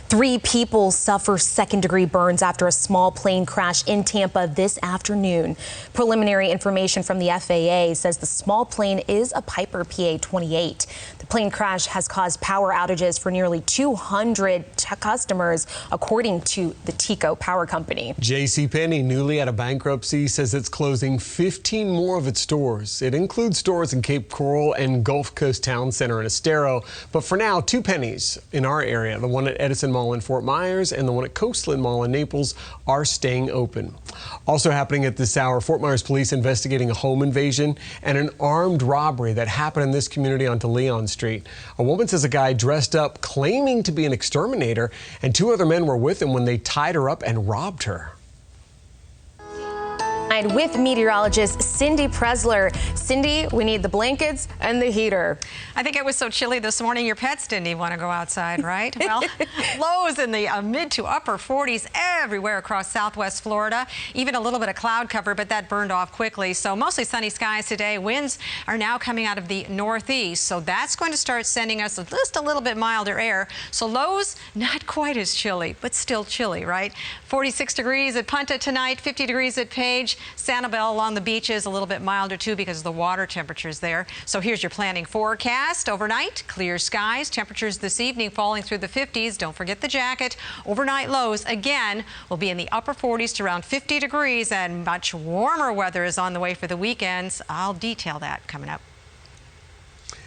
3 people suffer second-degree burns after a small plane crash in Tampa this afternoon. Preliminary information from the FAA says the small plane is a Piper PA-28. The plane crash has caused power outages for nearly 200 customers, according to the TECO Power Company. JCPenney, newly out of bankruptcy, says it's closing 15 more of its stores. It includes stores in Cape Coral and Gulf Coast Town Center in Estero. But for now, 2 Pennies in our area, the one at Edison Mall in Fort Myers and the one at Coastland Mall in Naples, are staying open. Also happening at this hour, Fort Myers police investigating a home invasion and an armed robbery that happened in this community on Leon Street. A woman says a guy dressed up claiming to be an exterminator and 2 other men were with him when they tied her up and robbed her. With meteorologist Cindy Presler. Cindy, we need the blankets and the heater. I think it was so chilly this morning your pets didn't even want to go outside, right? Well, lows in the mid to upper 40s everywhere across southwest Florida. Even a little bit of cloud cover, but that burned off quickly. So mostly sunny skies today. Winds are now coming out of the northeast, so that's going to start sending us just a little bit milder air. So lows not quite as chilly, but still chilly, right? 46 degrees at Punta tonight, 50 degrees at Page. Sanibel along the beaches a little bit milder too because of the water temperatures there. So here's your planning forecast. Overnight, clear skies. Temperatures this evening falling through the 50s. Don't forget the jacket. Overnight lows again will be in the upper 40s to around 50 degrees, and much warmer weather is on the way for the weekends. I'll detail that coming up.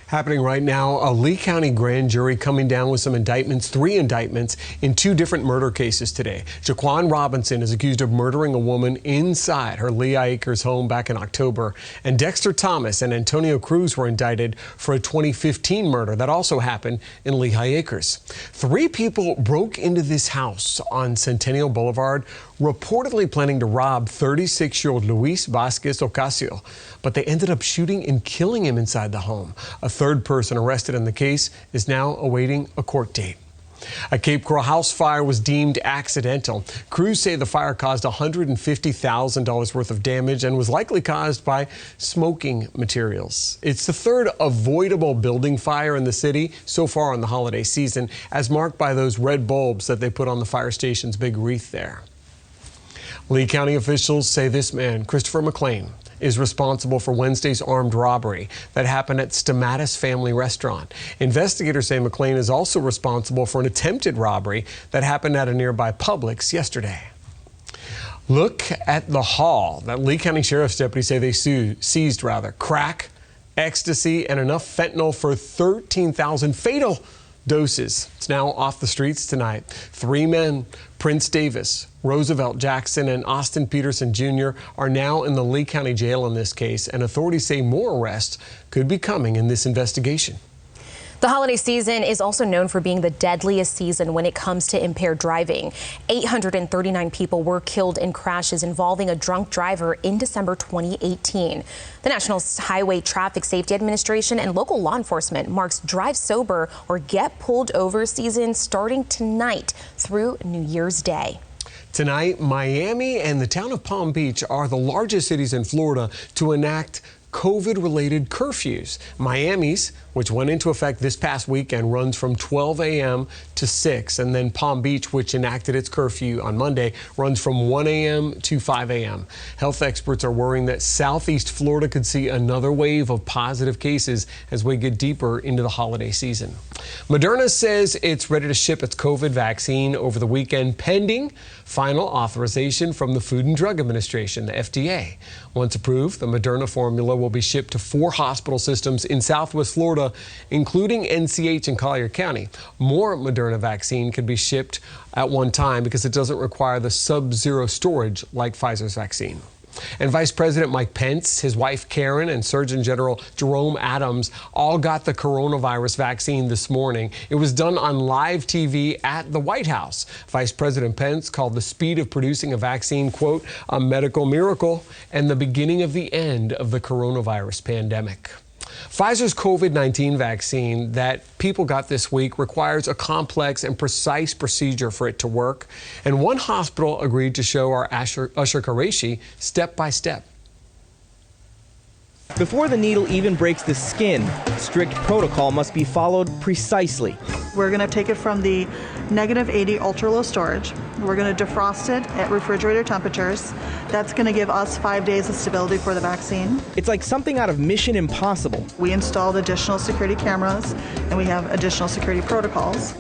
Happening right now, a Lee County grand jury coming down with some indictments, 3 indictments in 2 different murder cases today. Jaquan Robinson is accused of murdering a woman inside her Lehigh Acres home back in October. And Dexter Thomas and Antonio Cruz were indicted for a 2015 murder that also happened in Lehigh Acres. 3 people broke into this house on Centennial Boulevard, reportedly planning to rob 36-year-old Luis Vasquez Ocasio, but they ended up shooting and killing him inside the home. A 3rd person arrested in the case is now awaiting a court date. A Cape Coral house fire was deemed accidental. Crews say the fire caused $150,000 worth of damage and was likely caused by smoking materials. It's the 3rd avoidable building fire in the city so far in the holiday season, as marked by those red bulbs that they put on the fire station's big wreath there. Lee County officials say this man, Christopher McLean, is responsible for Wednesday's armed robbery that happened at Stamatis Family Restaurant. Investigators say McLean is also responsible for an attempted robbery that happened at a nearby Publix yesterday. Look at the haul that Lee County Sheriff's deputies say they seized crack, ecstasy, and enough fentanyl for 13,000 fatal doses. It's now off the streets tonight. 3 men, Prince Davis, Roosevelt Jackson, and Austin Peterson Jr. are now in the Lee County Jail in this case, and authorities say more arrests could be coming in this investigation. The holiday season is also known for being the deadliest season when it comes to impaired driving. 839 people were killed in crashes involving a drunk driver in December 2018. The National Highway Traffic Safety Administration and local law enforcement marks Drive Sober or Get Pulled Over season starting tonight through New Year's Day. Tonight, Miami and the town of Palm Beach are the largest cities in Florida to enact COVID-related curfews. Miami's, which went into effect this past weekend, runs from 12 a.m. to 6, and then Palm Beach, which enacted its curfew on Monday, runs from 1 a.m. to 5 a.m. Health experts are worrying that Southeast Florida could see another wave of positive cases as we get deeper into the holiday season. Moderna says it's ready to ship its COVID vaccine over the weekend, pending final authorization from the Food and Drug Administration, the FDA. Once approved, the Moderna formula will be shipped to 4 hospital systems in Southwest Florida, including NCH and Collier County. More Moderna vaccine could be shipped at one time because it doesn't require the sub-zero storage like Pfizer's vaccine. And Vice President Mike Pence, his wife Karen, and Surgeon General Jerome Adams all got the coronavirus vaccine this morning. It was done on live TV at the White House. Vice President Pence called the speed of producing a vaccine, quote, a medical miracle and the beginning of the end of the coronavirus pandemic. Pfizer's COVID-19 vaccine that people got this week requires a complex and precise procedure for it to work. And one hospital agreed to show our Usher Qureshi step by step. Before the needle even breaks the skin, strict protocol must be followed precisely. We're going to take it from the -80 ultra-low storage. We're going to defrost it at refrigerator temperatures. That's going to give us 5 days of stability for the vaccine. It's like something out of Mission Impossible. We installed additional security cameras, and we have additional security protocols.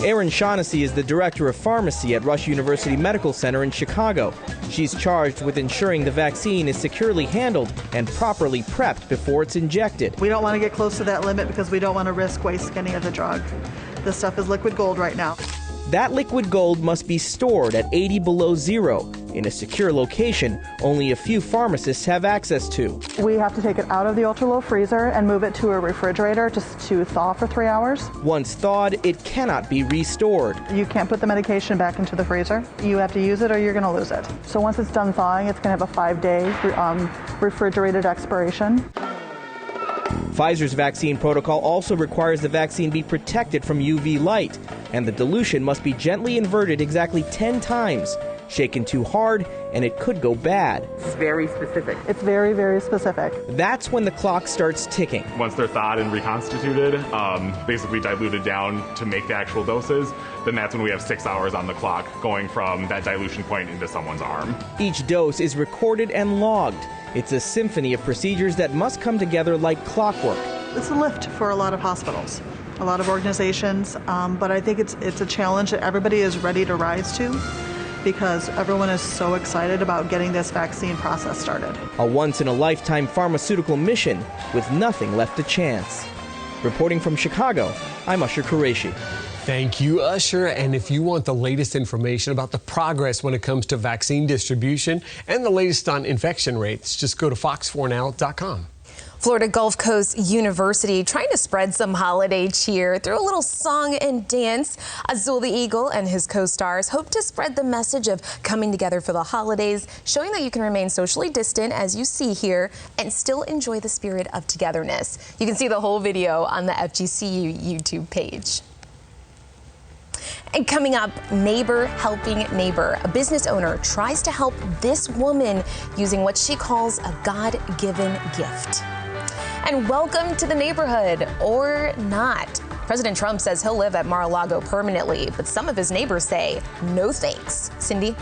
Erin Shaughnessy is the director of pharmacy at Rush University Medical Center in Chicago. She's charged with ensuring the vaccine is securely handled and properly prepped before it's injected. We don't want to get close to that limit because we don't want to risk wasting any of the drug. This stuff is liquid gold right now. That liquid gold must be stored at 80 below zero in a secure location only a few pharmacists have access to. We have to take it out of the ultra-low freezer and move it to a refrigerator just to thaw for 3 hours. Once thawed, it cannot be restored. You can't put the medication back into the freezer. You have to use it or you're going to lose it. So once it's done thawing, it's going to have a 5-day refrigerated expiration. Pfizer's vaccine protocol also requires the vaccine be protected from UV light, and the dilution must be gently inverted exactly 10 times. Shaken too hard, and it could go bad. It's very specific. It's very, very specific. That's when the clock starts ticking. Once they're thawed and reconstituted, basically diluted down to make the actual doses, then that's when we have 6 hours on the clock going from that dilution point into someone's arm. Each dose is recorded and logged. It's a symphony of procedures that must come together like clockwork. It's a lift for a lot of hospitals, a lot of organizations, but I think it's a challenge that everybody is ready to rise to because everyone is so excited about getting this vaccine process started. A once-in-a-lifetime pharmaceutical mission with nothing left to chance. Reporting from Chicago, I'm Usher Qureshi. Thank you, Usher. And if you want the latest information about the progress when it comes to vaccine distribution and the latest on infection rates, just go to fox4now.com. Florida Gulf Coast University trying to spread some holiday cheer through a little song and dance. Azul the Eagle and his co-stars hope to spread the message of coming together for the holidays, showing that you can remain socially distant, as you see here, and still enjoy the spirit of togetherness. You can see the whole video on the FGCU YouTube page. And coming up, Neighbor Helping Neighbor. A business owner tries to help this woman using what she calls a God-given gift. And welcome to the neighborhood, or not. President Trump says he'll live at Mar-a-Lago permanently, but some of his neighbors say no thanks. Cindy?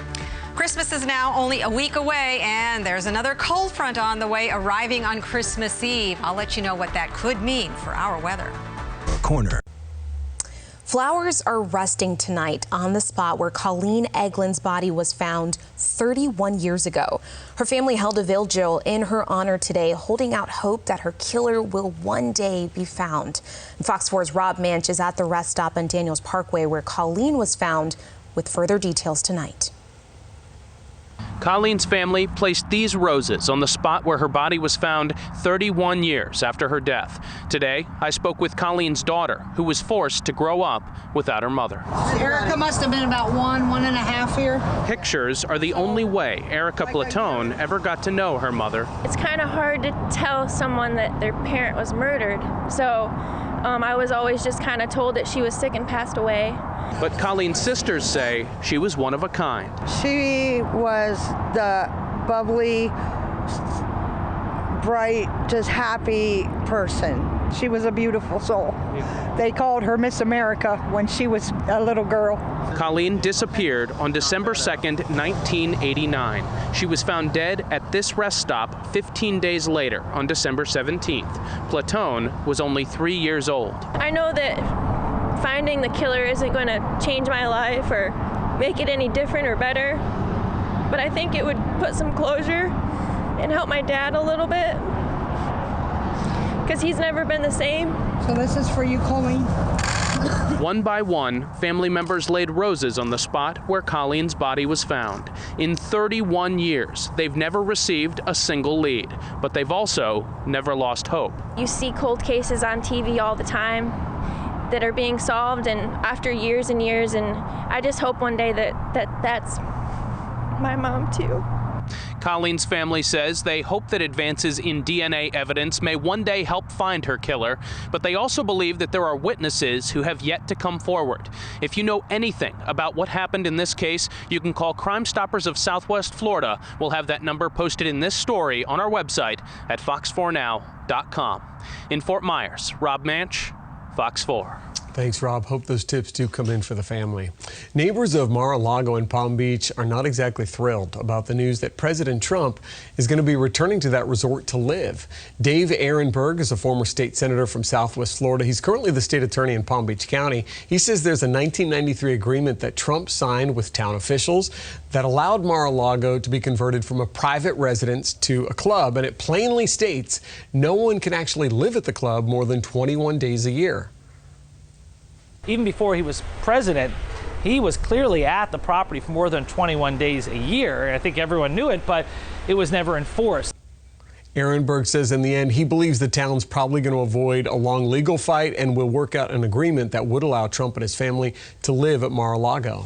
Christmas is now only a week away, and there's another cold front on the way, arriving on Christmas Eve. I'll let you know what that could mean for our weather. Corner. Flowers are resting tonight on the spot where Colleen Eglin's body was found 31 years ago. Her family held a vigil in her honor today, holding out hope that her killer will one day be found. And Fox 4's Rob Manch is at the rest stop on Daniels Parkway where Colleen was found with further details tonight. Colleen's family placed these roses on the spot where her body was found 31 years after her death. Today, I spoke with Colleen's daughter, who was forced to grow up without her mother. Erica must have been about 1.5 here. Pictures are the only way Erica Platone ever got to know her mother. It's kind of hard to tell someone that their parent was murdered, so I was always just kind of told that she was sick and passed away. But Colleen's sisters say she was one of a kind. She was the bubbly, bright, just happy person. She was a beautiful soul. They called her Miss America when she was a little girl. Colleen disappeared on December 2nd, 1989. She was found dead at this rest stop 15 days later on December 17th. Platone was only 3 years old. I know that finding the killer isn't going to change my life or make it any different or better, but I think it would put some closure and help my dad a little bit, because he's never been the same. So this is for you, Colleen. One by one, family members laid roses on the spot where Colleen's body was found. In 31 years, they've never received a single lead, but they've also never lost hope. You see cold cases on TV all the time that are being solved, and after years and years, and I just hope one day that that's my mom too. Colleen's family says they hope that advances in DNA evidence may one day help find her killer, but they also believe that there are witnesses who have yet to come forward. If you know anything about what happened in this case, you can call Crime Stoppers of Southwest Florida. We'll have that number posted in this story on our website at fox4now.com. In Fort Myers, Rob Manch, Fox 4. Thanks, Rob. Hope those tips do come in for the family. Neighbors of Mar-a-Lago and Palm Beach are not exactly thrilled about the news that President Trump is going to be returning to that resort to live. Dave Ehrenberg is a former state senator from Southwest Florida. He's currently the state attorney in Palm Beach County. He says there's a 1993 agreement that Trump signed with town officials that allowed Mar-a-Lago to be converted from a private residence to a club, and it plainly states no one can actually live at the club more than 21 days a year. Even before he was president, he was clearly at the property for more than 21 days a year. I think everyone knew it, but it was never enforced. Ehrenberg says in the end, he believes the town's probably going to avoid a long legal fight and will work out an agreement that would allow Trump and his family to live at Mar-a-Lago.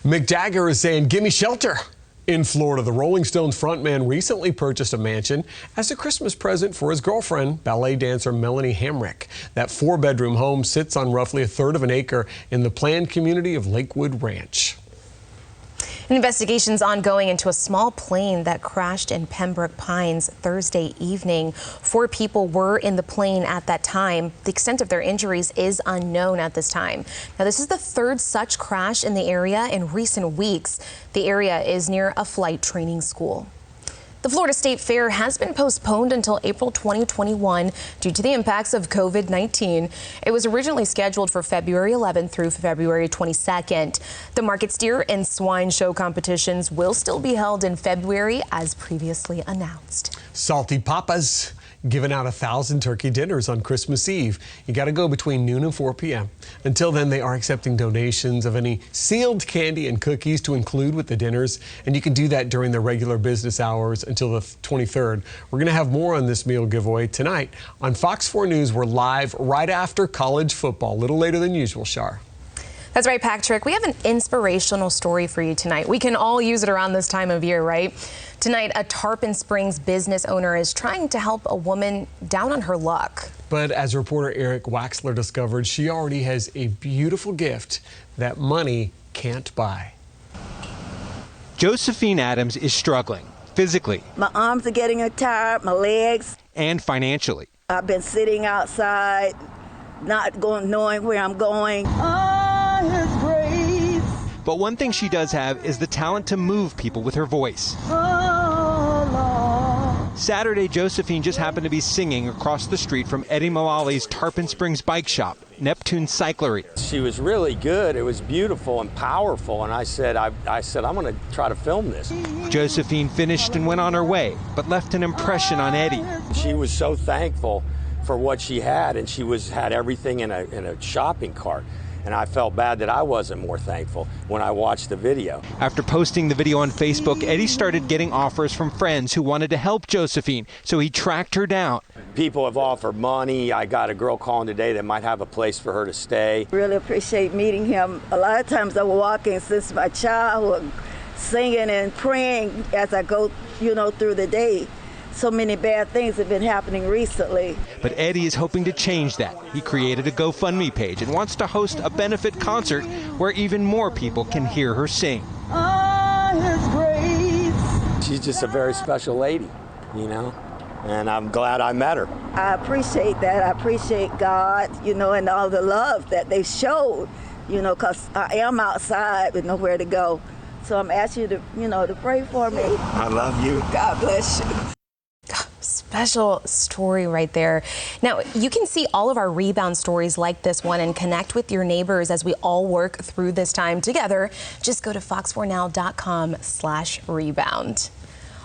Mick Jagger is saying, "Give me shelter." In Florida, the Rolling Stones frontman recently purchased a mansion as a Christmas present for his girlfriend, ballet dancer Melanie Hamrick. That 4-bedroom home sits on roughly a third of an acre in the planned community of Lakewood Ranch. Investigations ongoing into a small plane that crashed in Pembroke Pines Thursday evening. 4 people were in the plane at that time. The extent of their injuries is unknown at this time. Now, this is the 3rd such crash in the area in recent weeks. The area is near a flight training school. The Florida State Fair has been postponed until April 2021 due to the impacts of COVID-19. It was originally scheduled for February 11th through February 22nd. The market steer and swine show competitions will still be held in February as previously announced. Salty Papas giving out 1,000 turkey dinners on Christmas Eve. You got to go between noon and 4 p.m. Until then, they are accepting donations of any sealed candy and cookies to include with the dinners, and you can do that during the regular business hours until the 23rd. We're going to have more on this meal giveaway tonight on Fox 4 News. We're live right after college football, a little later than usual, Shar. That's right, Patrick. We have an inspirational story for you tonight. We can all use it around this time of year, right? Tonight, a Tarpon Springs business owner is trying to help a woman down on her luck. But as reporter Eric Waxler discovered, she already has a beautiful gift that money can't buy. Josephine Adams is struggling physically. My arms are getting tired, my legs. And financially. I've been sitting outside, not knowing where I'm going. His grace. But one thing she does have is the talent to move people with her voice. Saturday, Josephine just happened to be singing across the street from Eddie Mullally's Tarpon Springs bike shop, Neptune Cyclery. She was really good. It was beautiful and powerful, and I said, I'm going to try to film this. Josephine finished and went on her way, but left an impression on Eddie. She was so thankful for what she had, and she had everything in a shopping cart. And I felt bad that I wasn't more thankful when I watched the video. After posting the video on Facebook, Eddie started getting offers from friends who wanted to help Josephine, so he tracked her down. People have offered money. I got a girl calling today that might have a place for her to stay. Really appreciate meeting him. A lot of times I'm walking since my childhood, singing and praying as I go, through the day. So many bad things have been happening recently. But Eddie is hoping to change that. He created a GoFundMe page and wants to host a benefit concert where even more people can hear her sing. His grace. She's just a very special lady, and I'm glad I met her. I appreciate that. I appreciate God, and all the love that they showed, because I am outside with nowhere to go. So I'm asking you to, to pray for me. I love you. God bless you. Special story right there. Now, you can see all of our rebound stories like this one and connect with your neighbors as we all work through this time together. Just go to fox4now.com/rebound.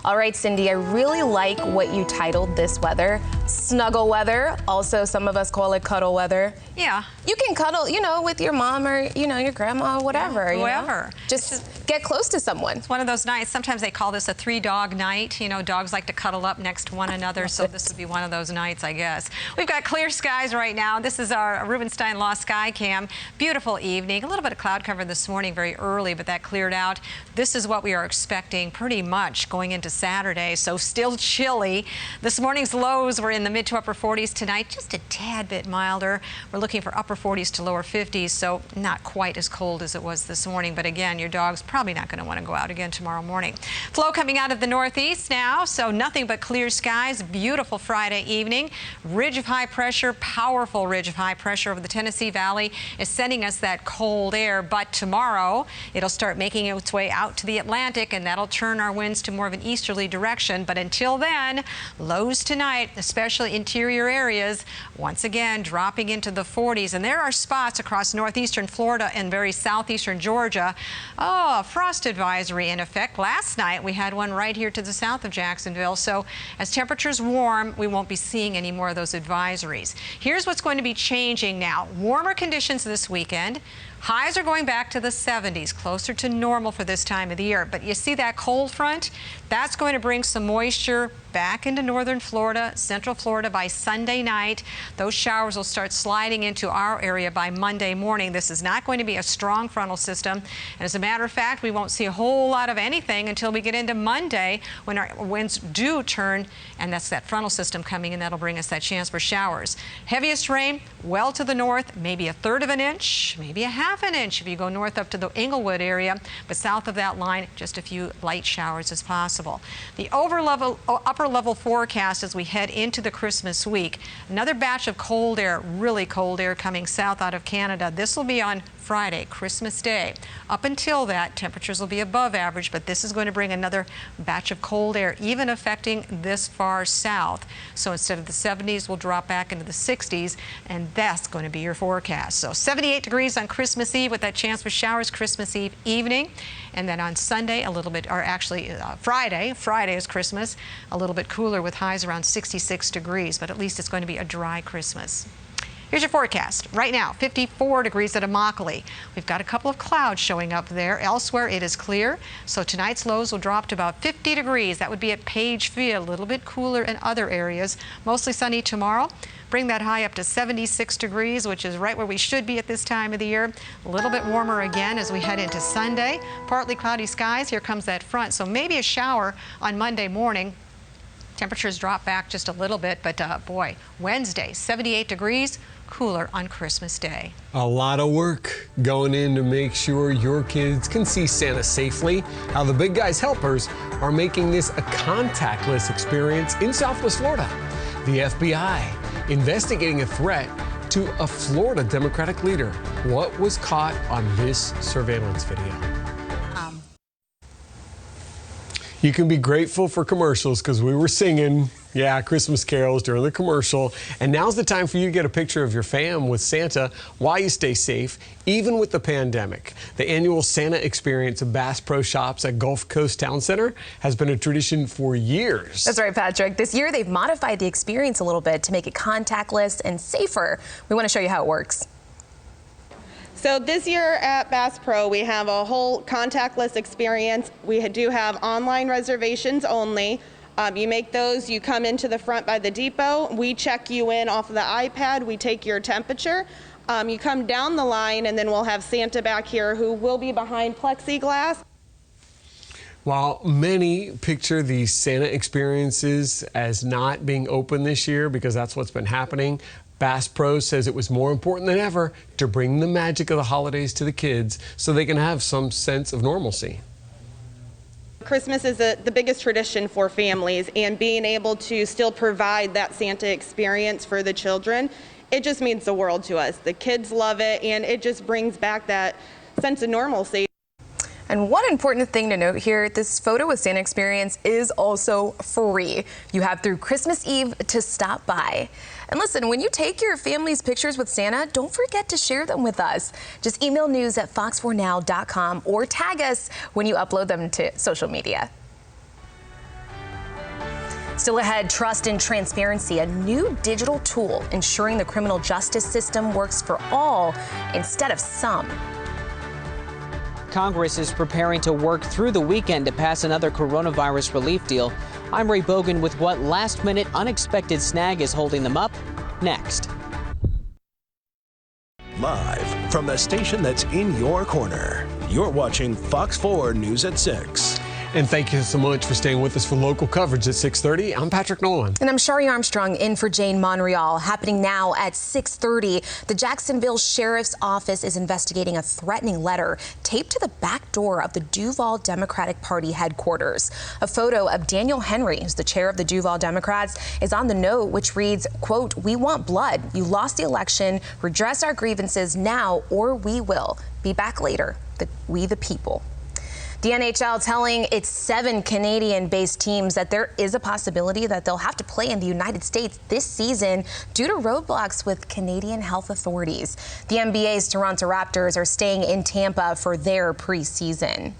All right, Cindy, I really like what you titled this weather, Snuggle weather. Also, some of us call it cuddle weather. Yeah. You can cuddle, with your mom or, your grandma, whatever. Whoever. Just get close to someone. It's one of those nights. Sometimes they call this a 3-dog night. Dogs like to cuddle up next to one another, so this would be one of those nights, I guess. We've got clear skies right now. This is our Rubenstein Law Sky Cam. Beautiful evening. A little bit of cloud cover this morning, very early, but that cleared out. This is what we are expecting pretty much going into Saturday, so still chilly. This morning's lows were in the mid to upper 40s tonight, just a tad bit milder. We're looking for upper 40s to lower 50s, so not quite as cold as it was this morning. But again, your dog's probably not going to want to go out again tomorrow morning. Flow coming out of the northeast now, so nothing but clear skies. Beautiful Friday evening. Ridge of high pressure, powerful ridge of high pressure over the Tennessee Valley is sending us that cold air. But tomorrow, it'll start making its way out to the Atlantic, and that'll turn our winds to more of an easterly direction. But until then, lows tonight, especially interior areas, once again dropping into the 40s. And there are spots across northeastern Florida and very southeastern Georgia. Oh, a frost advisory in effect. Last night we had one right here to the south of Jacksonville. So as temperatures warm, we won't be seeing any more of those advisories. Here's what's going to be changing now. Warmer conditions this weekend. Highs are going back to the 70s, closer to normal for this time of the year. But you see that cold front? That's going to bring some moisture back into northern Florida, central Florida by Sunday night. Those showers will start sliding into our area by Monday morning. This is not going to be a strong frontal system. And as a matter of fact, we won't see a whole lot of anything until we get into Monday when our winds do turn, and that's that frontal system coming in. That'll bring us that chance for showers. Heaviest rain well to the north, maybe 1/3 of an inch, maybe 1/2 an inch if you go north up to the Inglewood area. But south of that line, just a few light showers as possible. The upper level forecast as we head into the Christmas week. Another batch of cold air, really cold air coming south out of Canada. This will be on Friday, Christmas Day. Up until that, temperatures will be above average, but this is going to bring another batch of cold air, even affecting this far south. So instead of the 70s, we'll drop back into the 60s, and that's going to be your forecast. So 78 degrees on Christmas Eve with that chance for showers Christmas Eve evening. And then on Sunday, a little bit, or actually Friday is Christmas, a little bit cooler with highs around 66 degrees, but at least it's going to be a dry Christmas. Here's your forecast. Right now, 54 degrees at Immokalee. We've got a couple of clouds showing up there. Elsewhere, it is clear. So tonight's lows will drop to about 50 degrees. That would be at Page Field, a little bit cooler in other areas. Mostly sunny tomorrow. Bring that high up to 76 degrees, which is right where we should be at this time of the year. A little bit warmer again as we head into Sunday. Partly cloudy skies. Here comes that front. So maybe a shower on Monday morning. Temperatures drop back just a little bit, but boy, Wednesday, 78 degrees. Cooler on Christmas Day. A lot of work going in to make sure your kids can see Santa safely. How the Big Guys helpers are making this a contactless experience in Southwest Florida. The FBI investigating a threat to a Florida Democratic leader. What was caught on this surveillance video? You can be grateful for commercials because we were singing, Christmas carols during the commercial. And now's the time for you to get a picture of your fam with Santa while you stay safe, even with the pandemic. The annual Santa experience of Bass Pro Shops at Gulf Coast Town Center has been a tradition for years. That's right, Patrick. This year, they've modified the experience a little bit to make it contactless and safer. We want to show you how it works. So this year at Bass Pro, we have a whole contactless experience. We do have online reservations only. You make those, you come into the front by the depot. We check you in off of the iPad. We take your temperature. You come down the line, and then we'll have Santa back here who will be behind plexiglass. While many picture the Santa experiences as not being open this year because that's what's been happening, Bass Pro says it was more important than ever to bring the magic of the holidays to the kids so they can have some sense of normalcy. Christmas is the biggest tradition for families, and being able to still provide that Santa experience for the children, it just means the world to us. The kids love it, and it just brings back that sense of normalcy. And one important thing to note here, this photo with Santa experience is also free. You have through Christmas Eve to stop by. And listen, when you take your family's pictures with Santa, don't forget to share them with us. Just email news@fox4now.com or tag us when you upload them to social media. Still ahead, trust and transparency, a new digital tool ensuring the criminal justice system works for all instead of some. Congress is preparing to work through the weekend to pass another coronavirus relief deal. I'm Ray Bogan with what last-minute unexpected snag is holding them up. Next. Live from the station that's in your corner, you're watching Fox 4 News at 6. And thank you so much for staying with us for local coverage at 6:30. I'm Patrick Nolan. And I'm Shari Armstrong in for Jane Monreal. Happening now at 6:30, the Jacksonville Sheriff's Office is investigating a threatening letter taped to the back door of the Duval Democratic Party headquarters. A photo of Daniel Henry, who's the chair of the Duval Democrats, is on the note, which reads, quote, "We want blood. You lost the election. Redress our grievances now or we will be back later. We the people." The NHL telling its 7 Canadian-based teams that there is a possibility that they'll have to play in the United States this season due to roadblocks with Canadian health authorities. The NBA's Toronto Raptors are staying in Tampa for their preseason.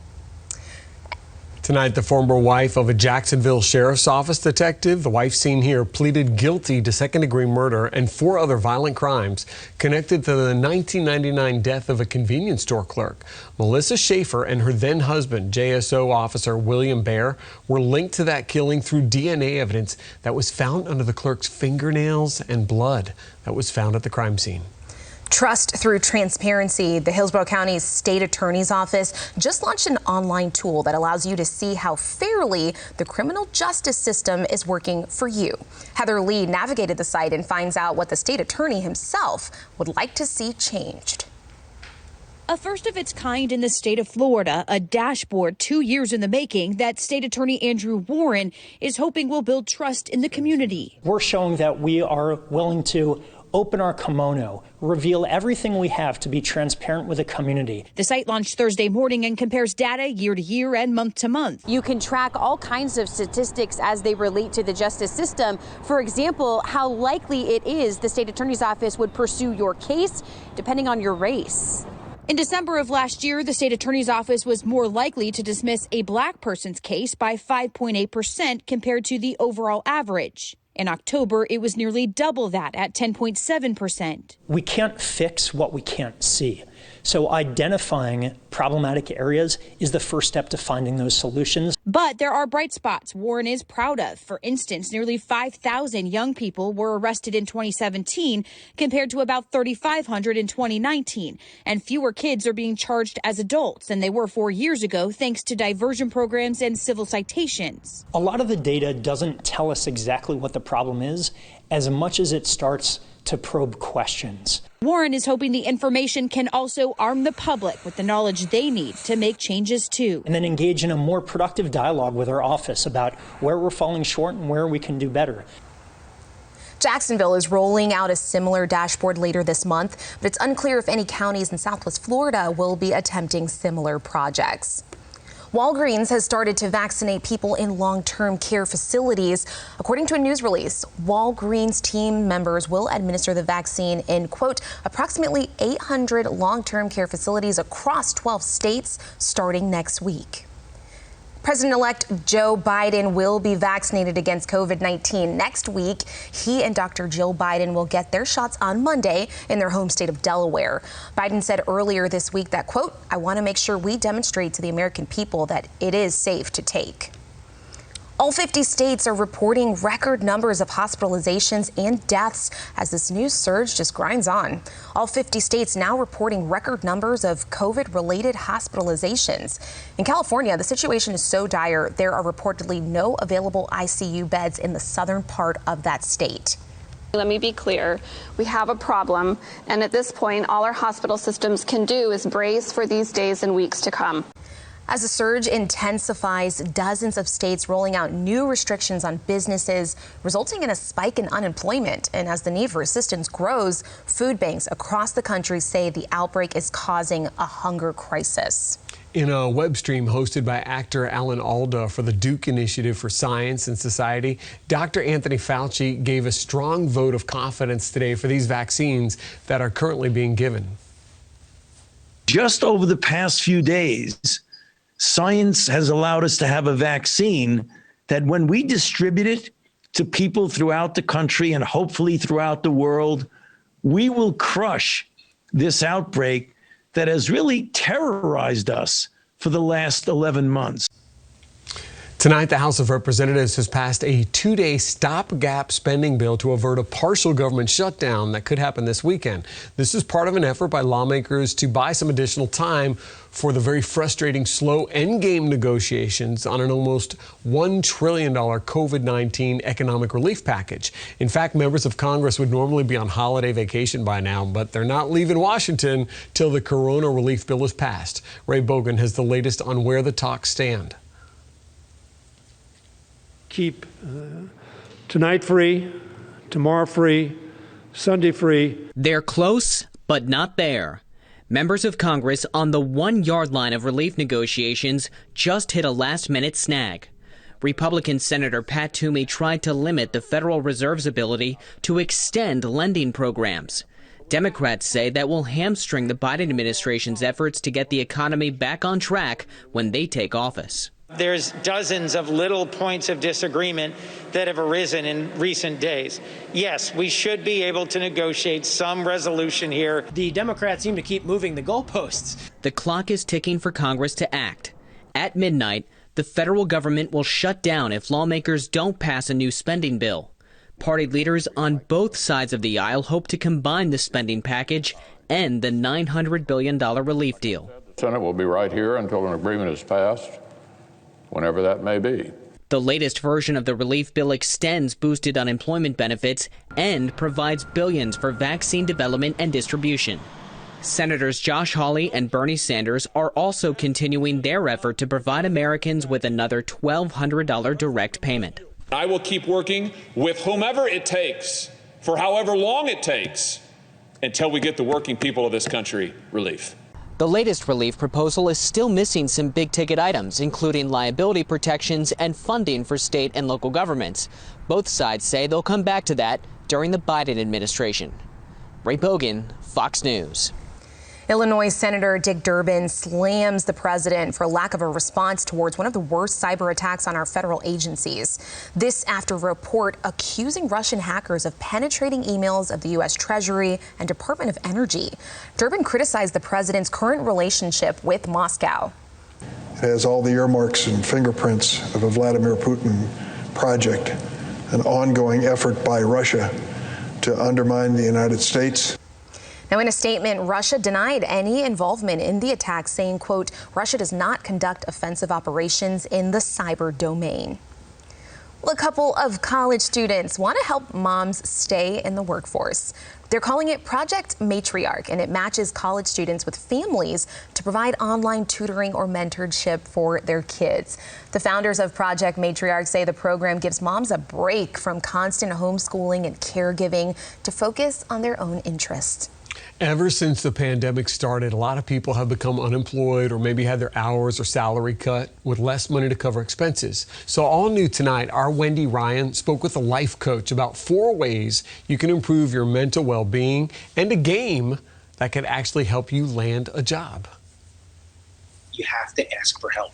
Tonight, the former wife of a Jacksonville Sheriff's Office detective, the wife seen here, pleaded guilty to second-degree murder and 4 other violent crimes connected to the 1999 death of a convenience store clerk. Melissa Schaefer and her then-husband, JSO officer William Bear, were linked to that killing through DNA evidence that was found under the clerk's fingernails and blood that was found at the crime scene. Trust through transparency. The Hillsborough County State Attorney's Office just launched an online tool that allows you to see how fairly the criminal justice system is working for you. Heather Lee navigated the site and finds out what the state attorney himself would like to see changed. A first of its kind in the state of Florida, a dashboard 2 years in the making that State Attorney Andrew Warren is hoping will build trust in the community. We're showing that we are willing to open our kimono, reveal everything we have to be transparent with the community. The site launched Thursday morning and compares data year to year and month to month. You can track all kinds of statistics as they relate to the justice system. For example, how likely it is the state attorney's office would pursue your case depending on your race. In December of last year, the state attorney's office was more likely to dismiss a black person's case by 5.8% compared to the overall average. In October, it was nearly double that at 10.7%. We can't fix what we can't see. So identifying problematic areas is the first step to finding those solutions. But there are bright spots Warren is proud of. For instance, nearly 5,000 young people were arrested in 2017 compared to about 3,500 in 2019. And fewer kids are being charged as adults than they were 4 years ago, thanks to diversion programs and civil citations. A lot of the data doesn't tell us exactly what the problem is, as much as it starts to probe questions. Warren is hoping the information can also arm the public with the knowledge they need to make changes too. And then engage in a more productive dialogue with our office about where we're falling short and where we can do better. Jacksonville is rolling out a similar dashboard later this month, but it's unclear if any counties in Southwest Florida will be attempting similar projects. Walgreens has started to vaccinate people in long-term care facilities. According to a news release, Walgreens team members will administer the vaccine in, quote, approximately 800 long-term care facilities across 12 states starting next week. President-elect Joe Biden will be vaccinated against COVID-19 next week. He and Dr. Jill Biden will get their shots on Monday in their home state of Delaware. Biden said earlier this week that, quote, I want to make sure we demonstrate to the American people that it is safe to take. All 50 states are reporting record numbers of hospitalizations and deaths as this new surge just grinds on. All 50 states now reporting record numbers of COVID-related hospitalizations. In California, the situation is so dire, there are reportedly no available ICU beds in the southern part of that state. Let me be clear. We have a problem, and at this point, all our hospital systems can do is brace for these days and weeks to come. As the surge intensifies, dozens of states rolling out new restrictions on businesses, resulting in a spike in unemployment. And as the need for assistance grows, food banks across the country say the outbreak is causing a hunger crisis. In a web stream hosted by actor Alan Alda for the Duke Initiative for Science and Society, Dr. Anthony Fauci gave a strong vote of confidence today for these vaccines that are currently being given. Just over the past few days, science has allowed us to have a vaccine that when we distribute it, to people throughout the country and hopefully throughout the world. We will crush this outbreak that has really terrorized us for the last 11 months. Tonight, the House of Representatives has passed a 2-day stopgap spending bill to avert a partial government shutdown that could happen this weekend. This is part of an effort by lawmakers to buy some additional time for the very frustrating slow endgame negotiations on an almost $1 trillion COVID-19 economic relief package. In fact, members of Congress would normally be on holiday vacation by now, but they're not leaving Washington till the corona relief bill is passed. Ray Bogan has the latest on where the talks stand. Keep tonight free, tomorrow free, Sunday free. They're close, but not there. Members of Congress on the 1-yard line of relief negotiations just hit a last-minute snag. Republican Senator Pat Toomey tried to limit the Federal Reserve's ability to extend lending programs. Democrats say that will hamstring the Biden administration's efforts to get the economy back on track when they take office. There's dozens of little points of disagreement that have arisen in recent days. Yes, we should be able to negotiate some resolution here. The Democrats seem to keep moving the goalposts. The clock is ticking for Congress to act. At midnight, the federal government will shut down if lawmakers don't pass a new spending bill. Party leaders on both sides of the aisle hope to combine the spending package and the $900 billion relief deal. The Senate will be right here until an agreement is passed, whenever that may be. The latest version of the relief bill extends boosted unemployment benefits and provides billions for vaccine development and distribution. Senators Josh Hawley and Bernie Sanders are also continuing their effort to provide Americans with another $1,200 direct payment. I will keep working with whomever it takes, for however long it takes, until we get the working people of this country relief. The latest relief proposal is still missing some big-ticket items, including liability protections and funding for state and local governments. Both sides say they'll come back to that during the Biden administration. Ray Bogan, Fox News. Illinois Senator Dick Durbin slams the president for lack of a response towards one of the worst cyber attacks on our federal agencies. This after a report accusing Russian hackers of penetrating emails of the U.S. Treasury and Department of Energy. Durbin criticized the president's current relationship with Moscow. It has all the earmarks and fingerprints of a Vladimir Putin project, an ongoing effort by Russia to undermine the United States. Now, in a statement, Russia denied any involvement in the attack, saying, quote, Russia does not conduct offensive operations in the cyber domain. Well, a couple of college students want to help moms stay in the workforce. They're calling it Project Matriarch, and it matches college students with families to provide online tutoring or mentorship for their kids. The founders of Project Matriarch say the program gives moms a break from constant homeschooling and caregiving to focus on their own interests. Ever since the pandemic started, a lot of people have become unemployed or maybe had their hours or salary cut with less money to cover expenses. So all new tonight, our Wendy Ryan spoke with a life coach about 4 ways you can improve your mental well-being and a game that could actually help you land a job. You have to ask for help.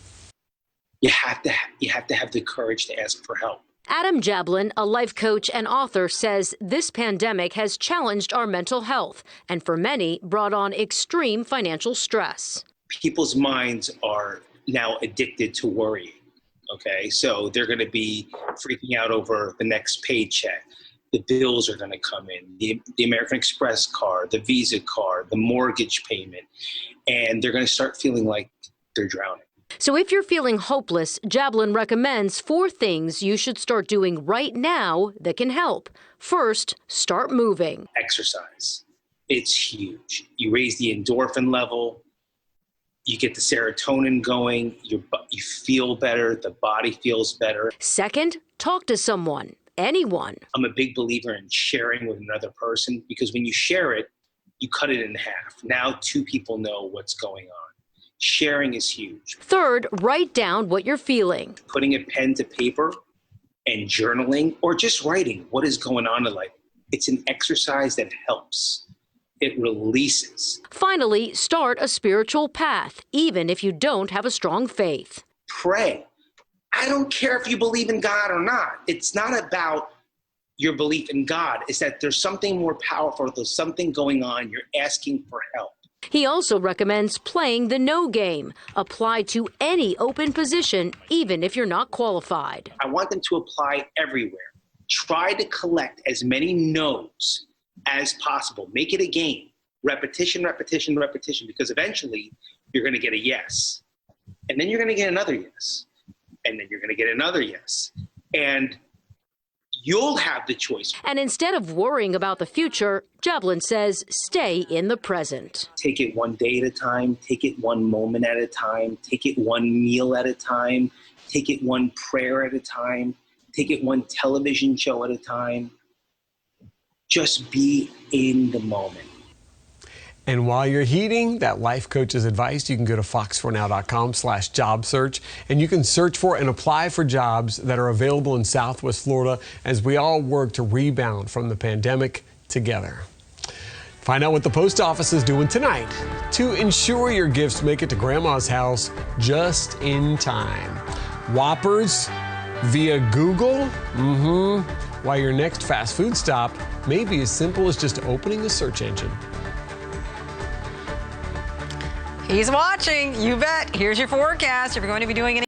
You have to have the courage to ask for help. Adam Jablin, a life coach and author, says this pandemic has challenged our mental health and for many brought on extreme financial stress. People's minds are now addicted to worrying, okay? So they're going to be freaking out over the next paycheck. The bills are going to come in, the American Express card, the Visa card, the mortgage payment, and they're going to start feeling like they're drowning. So if you're feeling hopeless, Jablin recommends 4 things you should start doing right now that can help. First, start moving. Exercise. It's huge. You raise the endorphin level, you get the serotonin going, you feel better, the body feels better. Second, talk to someone, anyone. I'm a big believer in sharing with another person because when you share it, you cut it in half. Now 2 people know what's going on. Sharing is huge. Third, write down what you're feeling. Putting a pen to paper and journaling or just writing what is going on in life. It's an exercise that helps. It releases. Finally, start a spiritual path, even if you don't have a strong faith. Pray. I don't care if you believe in God or not. It's not about your belief in God. It's that there's something more powerful. There's something going on. You're asking for help. He also recommends playing the no game. Apply to any open position, even if you're not qualified. I want them to apply everywhere. Try to collect as many no's as possible. Make it a game. Repetition, repetition, repetition, because eventually you're going to get a yes. And then you're going to get another yes. And then you're going to get another yes. And you'll have the choice. And instead of worrying about the future, Javelin says stay in the present. Take it one day at a time. Take it one moment at a time. Take it one meal at a time. Take it one prayer at a time. Take it one television show at a time. Just be in the moment. And while you're heeding that life coach's advice, you can go to fox4now.com/job search, and you can search for and apply for jobs that are available in Southwest Florida as we all work to rebound from the pandemic together. Find out what the post office is doing tonight to ensure your gifts make it to Grandma's house just in time. Whoppers via Google? While your next fast food stop may be as simple as just opening a search engine. He's watching, you bet. Here's your forecast. If you're going to be doing any